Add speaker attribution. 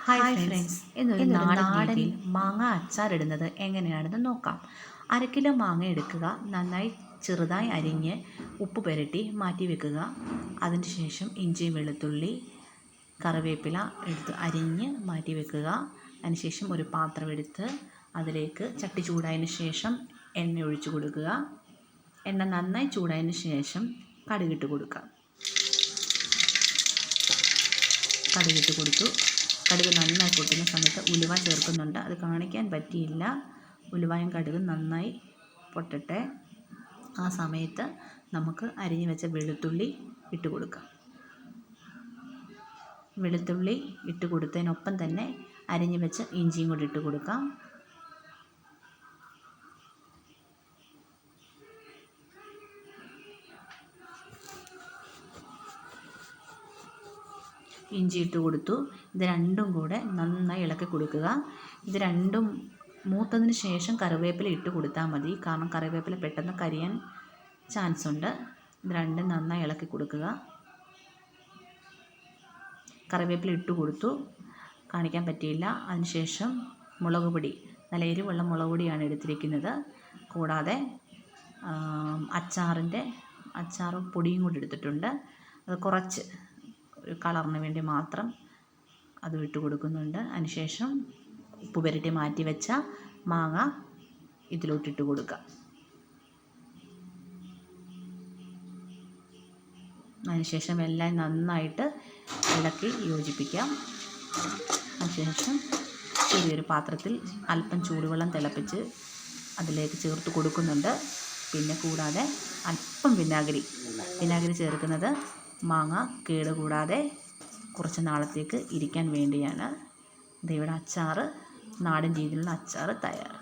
Speaker 1: Hi friends, ഇന്നൊരു നാടൻ മാങ്ങ അച്ചാറിടുന്നത് എങ്ങനെയാണെന്ന് നോക്കാം. 1 കിലോ മാങ്ങ എടുക്കുക. നന്നായി ചെറുതായി അരിഞ്ഞ് ഉപ്പ് പുരട്ടി മാറ്റി വെക്കുക. അതിനുശേഷം ഇഞ്ചി, വെളുത്തുള്ളി, കറിവേപ്പില എടുത്ത് അരിഞ്ഞ് മാറ്റി വെക്കുക. അതിനുശേഷം ഒരു പാത്രം എടുത്ത് അതിലേക്ക് ചട്ടി ചൂടായതിന് ശേഷം എണ്ണ ഒഴിച്ചു കൊടുക്കുക. എണ്ണ നന്നായി ചൂടായതിന് ശേഷം കടുകിട്ട് കൊടുക്കുക. കടുകിട്ട് കൊടുത്തു. കടുക് നന്നായി പൊട്ടുന്ന സമയത്ത് ഉലുവ ചേർക്കുന്നുണ്ട്. അത് കാണിക്കാൻ പറ്റിയില്ല. ഉലുവയും കടുകും നന്നായി പൊട്ടട്ടെ. ആ സമയത്ത് നമുക്ക് അരിഞ്ഞു വെച്ച വെളുത്തുള്ളി ഇട്ട് കൊടുക്കാം. വെളുത്തുള്ളി ഇട്ട് കൊടുത്തതിനൊപ്പം തന്നെ അരിഞ്ഞു വെച്ച ഇഞ്ചിയും കൂടി ഇട്ട് കൊടുക്കാം. ഇഞ്ചി ഇട്ട് കൊടുത്തു. ഇത് രണ്ടും കൂടെ നന്നായി ഇളക്കി കൊടുക്കുക. ഇത് രണ്ടും മൂത്തതിന് ശേഷം കറിവേപ്പില ഇട്ട് കൊടുത്താൽ മതി. കാരണം കറിവേപ്പില പെട്ടെന്ന് കരിയാൻ ചാൻസ് ഉണ്ട്. ഇത് രണ്ടും നന്നായി ഇളക്കി കൊടുക്കുക. കറിവേപ്പില ഇട്ട് കൊടുത്തു, കാണിക്കാൻ പറ്റിയില്ല. അതിനുശേഷം മുളക് പൊടി, നല്ല എരിവുള്ള മുളക് പൊടിയാണ് എടുത്തിരിക്കുന്നത്. കൂടാതെ അച്ചാർ പൊടിയും കൂടി എടുത്തിട്ടുണ്ട്. അത് കുറച്ച് ഒരു കളറിന് വേണ്ടി മാത്രം അത് ഇട്ട് കൊടുക്കുന്നുണ്ട്. അതിനുശേഷം ഉപ്പ് പുരട്ടി മാറ്റി വെച്ച മാങ്ങ ഇതിലോട്ടിട്ട് കൊടുക്കുക. അതിനുശേഷം എല്ലാം നന്നായിട്ട് ഇളക്കി യോജിപ്പിക്കാം. അതിനുശേഷം ചെറിയൊരു പാത്രത്തിൽ അല്പം ചൂടുവെള്ളം തിളപ്പിച്ച് അതിലേക്ക് ചേർത്ത് കൊടുക്കുന്നുണ്ട്. പിന്നെ കൂടാതെ അല്പം വിനാഗിരി ചേർക്കുന്നത് മാങ്ങ കേടുകൂടാതെ കുറച്ച് നാളത്തേക്ക് ഇരിക്കാൻ വേണ്ടിയാണ്. ഇവിടെ നാടൻ രീതിയിലുള്ള അച്ചാർ തയ്യാർ.